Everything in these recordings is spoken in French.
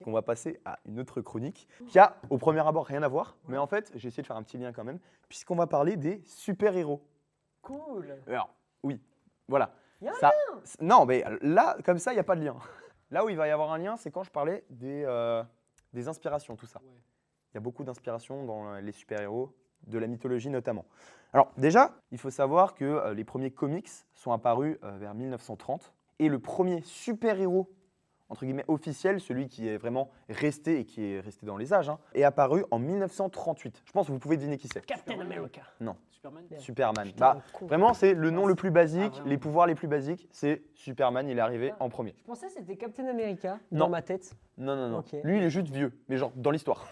qu'on va passer à une autre chronique qui a au premier abord rien à voir, mais en fait j'ai essayé de faire un petit lien quand même, puisqu'on va parler des super-héros. Cool. Alors, oui, voilà. Y a un Ça, non, mais là, comme ça, il n'y a pas de lien. Là où il va y avoir un lien, c'est quand je parlais des inspirations, tout ça. Il y a beaucoup d'inspirations dans les super-héros, de la mythologie notamment. Alors déjà, il faut savoir que les premiers comics sont apparus vers 1930 et le premier super-héros entre guillemets officiel, celui qui est vraiment resté et qui est resté dans les âges, est apparu en 1938. Je pense que vous pouvez deviner qui c'est. Captain America. Non. Superman. Superman. Putain, Bah, con. vraiment, c'est le nom le plus basique, vraiment. les pouvoirs les plus basiques, c'est Superman, il est arrivé en premier. Je pensais que c'était Captain America Non. dans ma tête. Non, non, non. Ok. Lui, il est juste vieux, mais genre dans l'histoire.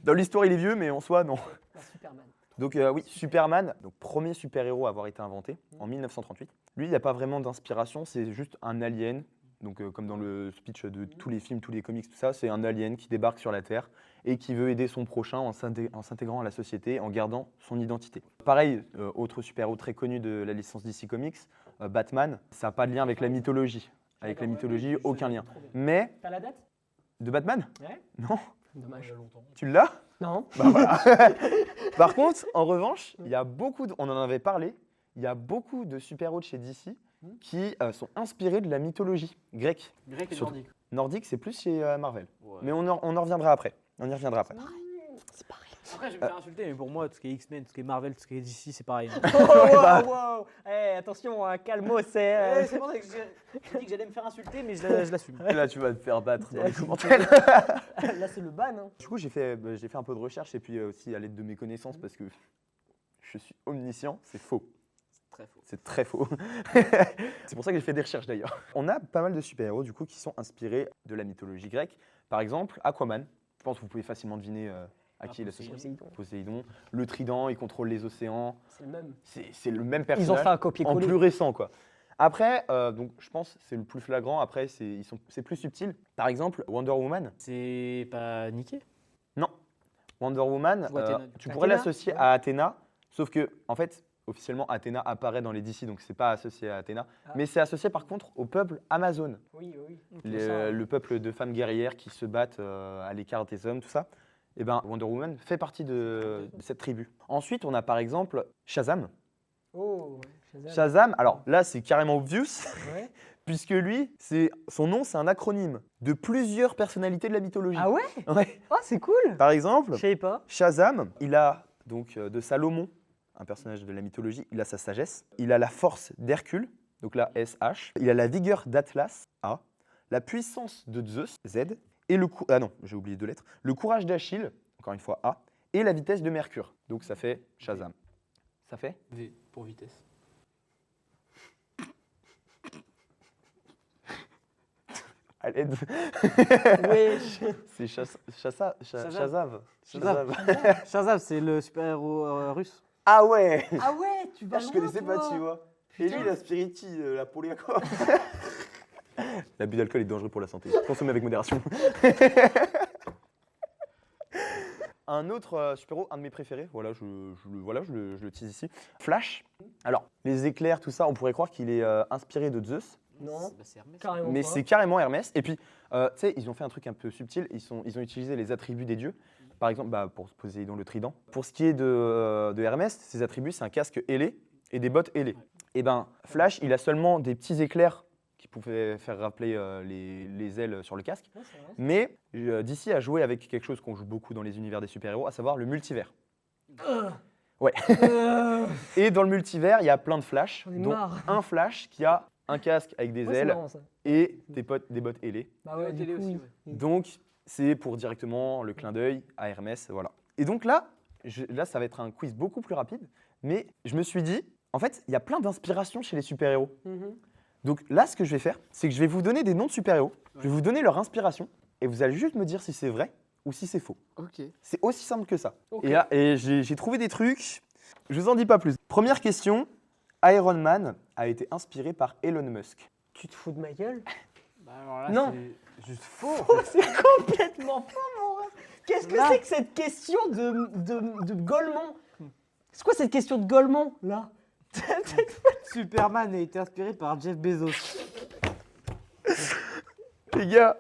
Dans l'histoire, il est vieux, mais en soi, non. Ah, Superman. Donc oui, Superman, donc premier super-héros à avoir été inventé en 1938. Lui, il n'y a pas vraiment d'inspiration, c'est juste un alien. Donc comme dans le speech de tous les films, tous les comics, tout ça, c'est un alien qui débarque sur la Terre et qui veut aider son prochain en s'intégrant à la société, en gardant son identité. Pareil, autre super-héros très connu de la licence DC Comics, Batman, ça n'a pas de lien avec la mythologie. Avec la mythologie, aucun lien. Mais, T'as la date? de Batman? Ouais. Non. Dommage. Tu l'as? Non. Bah voilà. Par contre, en revanche, il y a beaucoup, on en avait parlé, il y a beaucoup de super-héros de chez DC qui sont inspirés de la mythologie grecque. Grec et Surtout. nordique. Nordique, c'est plus chez Marvel. Ouais. Mais on en reviendra après. On y reviendra après. C'est pareil. Après, je vais me faire insulter, mais pour moi, tout ce qui est X-Men, tout ce qui est Marvel, tout ce qui est DC, c'est pareil. hein. bah. Wow. Eh, attention, un calmos, Ouais, c'est. c'est pour ça que j'ai dit que j'allais me faire insulter, mais je l'assume. Là, tu vas te faire battre dans les commentaires. Là, c'est le ban. Hein. Du coup, j'ai fait un peu de recherche et puis aussi à l'aide de mes connaissances parce que je suis omniscient, c'est faux. Très faux. C'est très faux. C'est pour ça que j'ai fait des recherches d'ailleurs. On a pas mal de super-héros du coup qui sont inspirés de la mythologie grecque. Par exemple, Aquaman. Je pense que vous pouvez facilement deviner à qui il est associé. Poséidon. Poséidon. Le trident, il contrôle les océans. C'est le même. C'est le même personnage. Ils ont fait un en copier-coller. plus récent quoi. Après, donc je pense que c'est le plus flagrant. Après, c'est plus subtil. Par exemple, Wonder Woman. C'est pas niqué. Non. Wonder Woman, Ou Athéna, du tu coup. pourrais Athéna, l'associer ouais. à Athéna, sauf que en fait, officiellement, Athéna apparaît dans les DC, donc c'est pas associé à Athéna. Ah. Mais c'est associé par contre au peuple Amazon, Oui. le peuple de femmes guerrières qui se battent à l'écart des hommes, tout ça. Et ben Wonder Woman fait partie de cette tribu. Ensuite, on a par exemple Shazam. Oh, ouais. Shazam, alors là, c'est carrément obvious. Ouais. Puisque lui, son nom, c'est un acronyme de plusieurs personnalités de la mythologie. Ah ouais? Ouais. Oh, c'est cool. Par exemple, Je savais pas. Shazam, il a donc de Salomon, un personnage de la mythologie, il a sa sagesse. Il a la force d'Hercule, donc là SH. Il a la vigueur d'Atlas, A. La puissance de Zeus, Z. Et ah non, j'ai oublié 2 lettres. Le courage d'Achille, encore une fois A. Et la vitesse de Mercure. Donc ça fait Shazam. Ça fait V pour vitesse. à l'aide. Wesh. C'est Shazam. Shazam. Shazam. Shazam, c'est le super-héros russe. Ah ouais. Ah ouais, tu vas Ah, je loin, connaissais pas, toi. tu vois. Et lui, la Spiriti, la Poliaco. L'abus d'alcool est dangereux pour la santé. Consommez avec modération. Un autre super-héros, un de mes préférés, voilà, je le tease ici. Flash. Alors, les éclairs, tout ça, on pourrait croire qu'il est inspiré de Zeus, Non, Bah, c'est Hermès. carrément mais pas. c'est carrément Hermès. Et puis, tu sais, ils ont fait un truc un peu subtil. Ils ont utilisé les attributs des dieux. Par exemple, pour Poséidon, le trident. Pour ce qui est de Hermès, ses attributs, c'est un casque ailé et des bottes ailées. Et ben, Flash, il a seulement des petits éclairs qui pouvaient faire rappeler les ailes sur le casque. Ouais, c'est vrai. Mais DC a joué avec quelque chose qu'on joue beaucoup dans les univers des super-héros, à savoir le multivers. Ouais. Et dans le multivers, il y a plein de Flash, J'en ai dont marre. un Flash qui a un casque avec des Ouais, c'est ailes marrant, ça. et des bottes ailées. Bah ouais, Ouais, du télé coup, aussi, oui. ouais. Donc, c'est pour directement le clin d'œil à Hermès, voilà. Et donc là, là, ça va être un quiz beaucoup plus rapide, mais je me suis dit, en fait, il y a plein d'inspirations chez les super-héros. Mhm. Donc là, ce que je vais faire, c'est que je vais vous donner des noms de super-héros, je vais vous donner leur inspiration, et vous allez juste me dire si c'est vrai ou si c'est faux. Ok. C'est aussi simple que ça. Ok. Et là, j'ai trouvé des trucs, je vous en dis pas plus. Première question, Iron Man a été inspiré par Elon Musk. Tu te fous de ma gueule? Bah alors là, Non. c'est juste faux. Oh, c'est complètement faux, mon ref. Qu'est-ce que Là. c'est que cette question de Golemont? C'est quoi cette question de Golemont, là? Superman a été inspiré par Jeff Bezos. Les gars,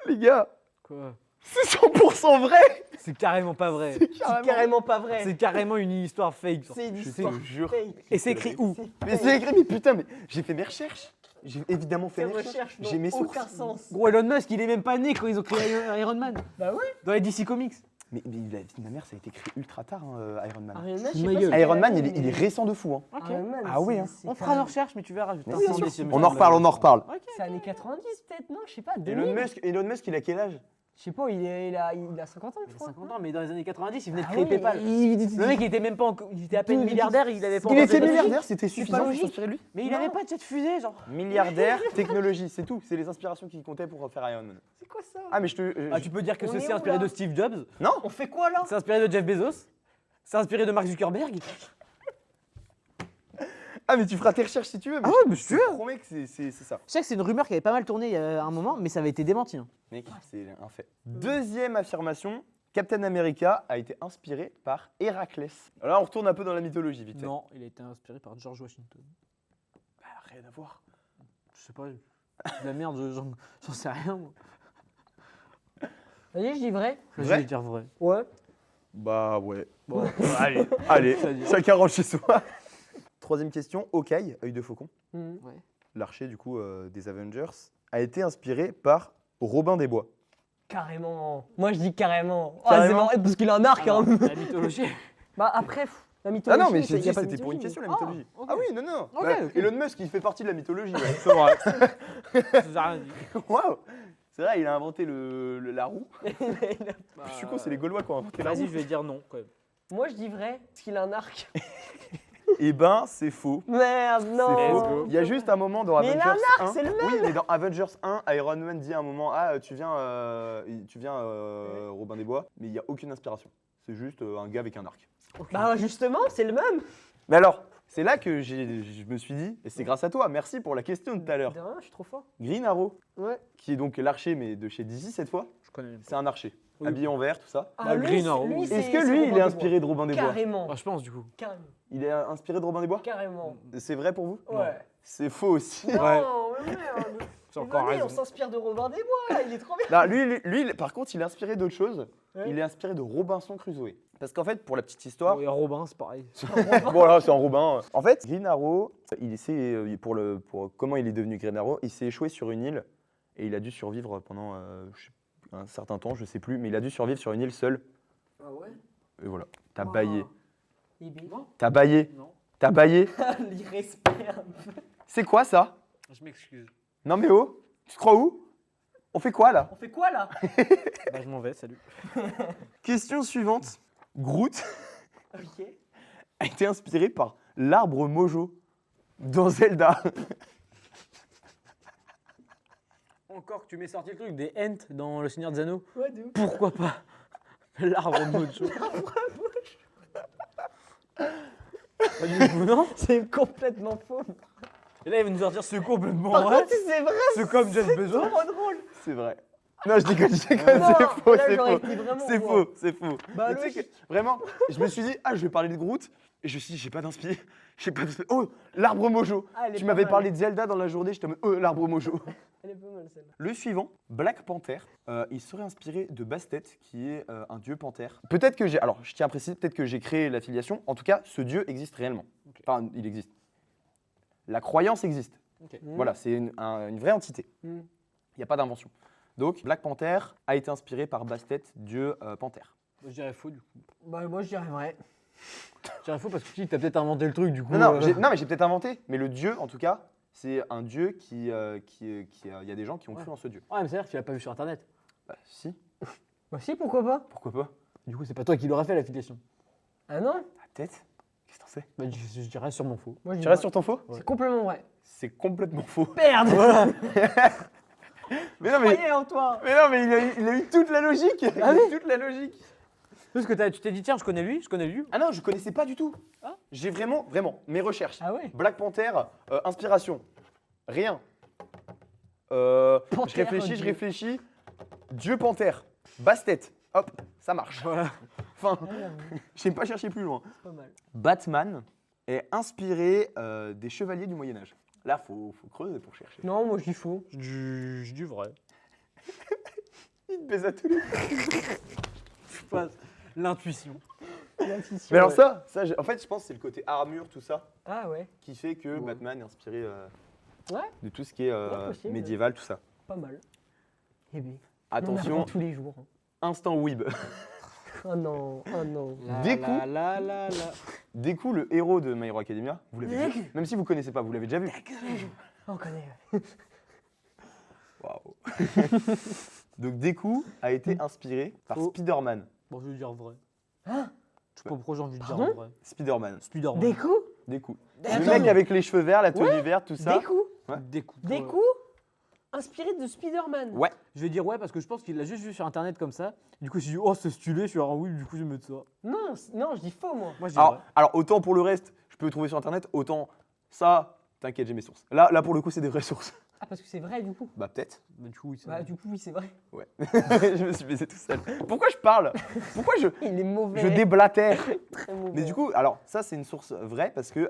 Les gars, Quoi? c'est 100% vrai. C'est carrément pas vrai. C'est C'est carrément pas vrai. C'est carrément une histoire fake. ça. C'est une Je te histoire jure. fake. Et c'est écrit où? Mais c'est écrit, mais putain, mais j'ai fait mes recherches. J'ai évidemment fait Ces mes recherches. recherches J'ai mes n'ont sources. aucun sens. Gros, Elon Musk, il est même pas né quand ils ont créé Iron Man. Bah ouais. Dans les DC Comics. Mais la vie de ma mère, ça a été écrit ultra tard, hein, Iron Man. Iron Man, Sous je sais ma pas gueule. si Iron Man, c'est il est récent de fou. Hein. Iron Man, Ah oui, hein. On fera nos recherches, mais tu verras. Je vais Mais t'informer bien sûr. si On en reparle, on en reparle. Ok. C'est années 90 peut-être, non? Je sais pas, 2000. Elon Musk, il a quel âge? Je sais pas, il a 50 ans, je Il a crois. 50 ans, mais dans les années 90, il venait de Ah créer oui, PayPal. Le mec, il était même pas il était à peine milliardaire, il avait pas Il encore était de- milliardaire, c'était C'est suffisant pas pour logique. s'inspirer de lui. Mais il Non. avait pas de jet fusée, genre. Milliardaire, technologie, c'est tout. C'est les inspirations qui comptaient pour faire Iron Man. C'est quoi ça? Ah, mais je te. Ah, tu peux dire que On c'est est où, inspiré là de Steve Jobs, Non. On fait quoi là? c'est inspiré de Jeff Bezos, c'est inspiré de Mark Zuckerberg. Ah, mais tu feras tes recherches si tu veux. Ah ouais, mais je je suis te promets que c'est ça. Je sais que c'est une rumeur qui avait pas mal tourné il y a un moment, mais ça avait été démenti. hein. Mec, c'est un fait. Deuxième affirmation, Captain America a été inspiré par Héraclès. Alors là, on retourne un peu dans la mythologie, vite fait. Non, il a été inspiré par George Washington. Bah, rien à voir. Je sais pas, de la merde, j'en sais rien. Moi. Vas-y, je dis vrai. Je Vrai vais dire vrai. Ouais. Bah ouais. Bon, Allez, C'est-à-dire chacun range chez soi. Troisième question, Hawkeye, œil de faucon, Mhm. ouais. l'archer du coup des Avengers, a été inspiré par Robin des Bois. Carrément. Moi, je dis carrément. Ah, Carrément. c'est marrant, parce qu'il a un arc. Alors, Hein. la mythologie. Bah après, la Ah mythologie. non, mais c'est- j'ai y dit a pas de c'était pour une mythologie. question la Ah, mythologie. ok. Ah oui, non, non. Ok, Bah, ok. Elon Musk, il fait partie de la mythologie. Ouais. C'est vrai. J'ai rien dit. Waouh. C'est vrai, il a inventé la roue. Bah, Je suis con, c'est les Gaulois qui ont inventé la roue. Vas-y, je vais dire non quand même. Moi, je dis vrai, parce qu'il a un arc. Eh ben, c'est faux. Merde, C'est non. Let's faux. go. Il y a juste un moment dans Mais il Avengers a un 1. arc, c'est le même. Oui, mais dans Avengers 1, Iron Man dit à un moment tu viens Robin des Bois, mais il n'y a aucune inspiration. C'est juste un gars avec un arc. Bah justement, c'est le même. Mais alors, c'est là que je me suis dit, et c'est grâce à toi, merci pour la question de tout à l'heure. De rien, je suis trop fort. Green Arrow, Ouais. qui est donc l'archer, mais de chez DC cette fois, Je connais même pas. c'est un archer. Oui. Habillé en vert, tout ça. Bah, Green Arrow. c'est- Est-ce que c'est lui, Robin il des est inspiré de Robin des Bois. Bois Carrément. Ah, je pense du coup. Carrément. Il est inspiré de Robin des Bois Carrément. C'est vrai pour vous Ouais. C'est faux aussi. Non, mais merde. C'est Mais encore venez, raison. on s'inspire de Robin des Bois, il est trop bien. Là, lui, par contre, il est inspiré d'autre chose. Ouais. Il est inspiré de Robinson Crusoe. Parce qu'en fait, pour la petite histoire, Et Robin, c'est pareil. bon là, c'est un Robin. En fait, Green Arrow, pour comment il est devenu Green Arrow, il s'est échoué sur une île et il a dû survivre pendant un certain temps, je sais plus, mais il a dû survivre sur une île seul. Ah ouais. Et voilà, t'as Wow. baillé, Il est bien. t'as baillé, Non, t'as baillé. L'irrespect un peu. C'est quoi ça? je m'excuse. Non mais oh, tu te crois où? On fait quoi là? On fait quoi là? Bah, je m'en vais, salut. Question suivante. Groot Ok. a été inspiré par l'arbre Mojo dans Zelda. Encore que tu m'aies sorti le truc des Ents dans Le Seigneur des Anneaux. Ouais, de ouf. Pourquoi pas? L'arbre mojo. Pas du coup, non? C'est complètement faux. Et là, il va nous sortir ce complètement Par vrai. contre, c'est vrai, C'est comme Jeff Bezos. trop drôle. C'est vrai. Non, je déconne, c'est faux, là, c'est j'aurais faux. été vraiment C'est wow. faux, c'est faux. Bah, Mais tu sais logique. que, vraiment, je me suis dit, je vais parler de Groot. Et je me suis dit, j'ai pas d'inspi. Oh, l'arbre Mojo. Ah, elle est Tu pas m'avais mal. parlé de Zelda dans la journée, j'étais en mode, l'arbre Mojo. Elle est pas mal celle-là. Le suivant, Black Panther, il serait inspiré de Bastet, qui est un dieu panthère. Peut-être que j'ai, alors je tiens à préciser, peut-être que j'ai créé l'affiliation. En tout cas, ce dieu existe réellement. Ok. Enfin, il existe. La croyance existe. Ok. Voilà, c'est une vraie entité. Mm. Il n'y a pas d'invention. Donc, Black Panther a été inspiré par Bastet, dieu panthère. Moi, je dirais faux, du coup. Bah, moi, je dirais vrai. Je dirais faux parce que tu as peut-être inventé le truc, du coup. Non, mais j'ai peut-être inventé. Mais le dieu, en tout cas, c'est un dieu il y a des gens qui ont cru en ce dieu. Ouais, mais c'est-à-dire que tu l'as pas vu sur Internet. Bah, si, Bah, si, pourquoi pas? pourquoi pas? Du coup, c'est pas toi qui l'auras fait, l'affiliation. Ah non? Ah, peut-être. Qu'est-ce que t'en sais? Bah, je dirais sûrement faux. Moi, je dis Tu restes vrai. sur ton faux? C'est complètement vrai. C'est complètement faux. Merde! Mais non, mais, Croyez en toi! mais non, mais il a eu toute la logique. Il a Ah eu oui toute la logique. Parce que tu t'es dit, tiens, je connais lui. Ah non, je connaissais pas du tout. Ah. J'ai vraiment, mes recherches. Ah ouais? Black Panther, inspiration. Rien. Panthère, je Dieu. réfléchis. Dieu panthère. Bastet. Hop, ça marche. Voilà. Enfin, Ah, j'avoue, j'ai pas cherché plus loin. c'est pas mal. Batman est inspiré des chevaliers du Moyen-Âge. Là, faut creuser pour chercher. Non, moi, je dis faux. Je dis vrai. pèse à tous les. Je passe l'intuition. L'intuition, Mais alors ouais. ça, en fait, je pense que c'est le côté armure, tout ça, Ah ouais, qui fait que Ouais. Batman est inspiré Ouais. de tout ce qui est Ouais, possible. médiéval, tout ça. pas mal. Eh bien, on Attention, apprend tous les jours. Hein. instant weeb. Oh non, oh non. Découp. La. Deku, le héros de My Hero Academia, vous l'avez vu. Même si vous connaissez pas, vous l'avez déjà vu. On connaît. Waouh. Donc Deku a été inspiré par Oh. Spider-Man. Bon, je vais dire vrai. Hein? Je sais pas pourquoi j'ai envie de dire Pardon vrai. Spider-Man. Spider-Man. Des coups Deku. Attends, Le mec mais- avec les cheveux verts, la tenue verte, tout ça. Des coups Ouais. Découp. Des coups inspirés de Spider-Man. Ouais. Je vais dire ouais parce que je pense qu'il l'a juste vu sur internet comme ça. Du coup, il s'est dit oh c'est stylé, je suis genre oui, du coup je vais mettre ça. Non, non, je dis faux moi. Moi je dis vrai. Alors, autant pour le reste, je peux trouver sur internet, autant ça, t'inquiète, j'ai mes sources. Là pour le coup, c'est des vraies sources. Ah, parce que c'est vrai du coup. Bah, peut-être. Bah, du coup, oui, c'est Bah, vrai. du coup, oui, c'est vrai. Ouais. Je me suis baisé tout seul. Pourquoi je parle? Pourquoi Il est mauvais. je déblatère? Très mauvais. Mais du coup, alors ça c'est une source vraie parce que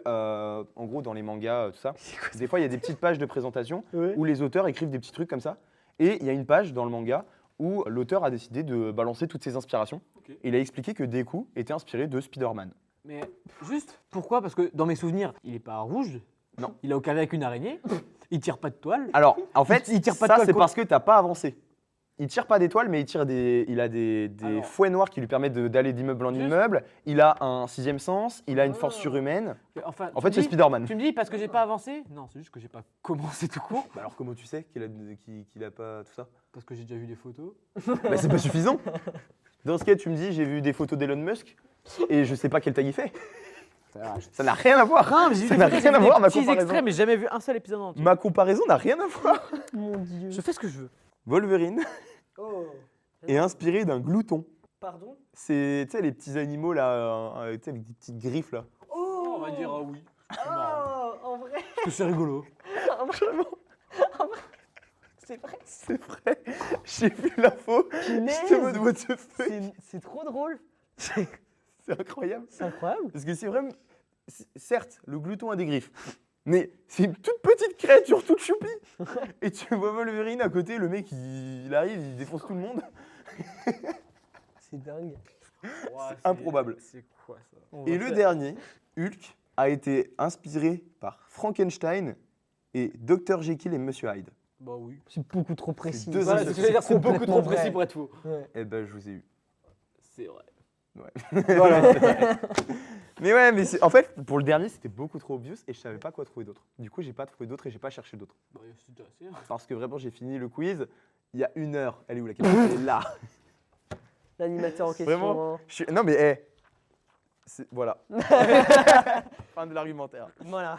en gros dans les mangas, tout ça, des fois il y a des petites pages de présentation Ouais. où les auteurs écrivent des petits trucs comme ça. Et il y a une page dans le manga où l'auteur a décidé de balancer toutes ses inspirations. Ok. Et il a expliqué que Deku était inspiré de Spider-Man. Mais juste pourquoi? Parce que dans mes souvenirs, il est pas rouge. Non. Il a aucun lien avec une araignée. Il tire pas de toile. Alors en fait, Il tire pas de ça toile, c'est quoi. parce que t'as pas avancé. Il tire pas d'étoiles, mais il a des Alors. fouets noirs qui lui permettent d'aller d'immeuble en Juste. immeuble. Il a un sixième sens, il a une Ah. force surhumaine. Enfin, En tu fait, me c'est dis- Spider-Man. Tu me dis parce que j'ai pas avancé? Non, c'est juste que j'ai pas commencé tout court. Bah alors comment tu sais qu'il a pas tout ça? Parce que j'ai déjà vu des photos. Bah, c'est pas suffisant. Dans ce cas, tu me dis, j'ai vu des photos d'Elon Musk et je sais pas quelle taille il fait. Ça n'a rien à voir. Non, mais j'ai vu Ça des n'a photos, rien j'ai à vu voir, des ma petits comparaison. extraits, mais j'ai jamais vu un seul épisode entier. Ma comparaison n'a rien à voir. Mon dieu. Je fais ce que je veux. Wolverine Oh. est inspiré d'un glouton. Pardon C'est, tu sais, les petits animaux là, tu sais, avec des petites griffes là. Oh. On va dire oui. Oh, en vrai, Parce que c'est rigolo. Vraiment, c'est vrai. c'est vrai. J'ai vu l'info. J'étais en mode what the fuck. C'est trop drôle. C'est incroyable. C'est incroyable. Parce que c'est vraiment. Certes, le glouton a des griffes. Mais c'est une toute petite créature toute choupie. Et tu vois Wolverine à côté, le mec il arrive, il défonce tout le monde. C'est dingue. improbable. C'est quoi ça? Et le dernier, Hulk, a été inspiré par Frankenstein et Dr Jekyll et Monsieur Hyde. Bah oui. C'est beaucoup trop précis. C'est deux Voilà, c'est ce que je veux dire, c'est beaucoup complètement trop précis vrai. pour être faux. Ouais. Eh ben, je vous ai eu. C'est vrai. Voilà. Mais ouais, mais en fait, pour le dernier, c'était beaucoup trop obvious et je savais pas quoi trouver d'autre. Du coup, j'ai pas trouvé d'autre et j'ai pas cherché d'autre. Bah, c'était assez. Parce que vraiment, j'ai fini le quiz il y a 1 heure. Elle est où la caméra? Elle est là. L'animateur en question. Vraiment hein. Non, mais voilà. Fin de l'argumentaire. Voilà.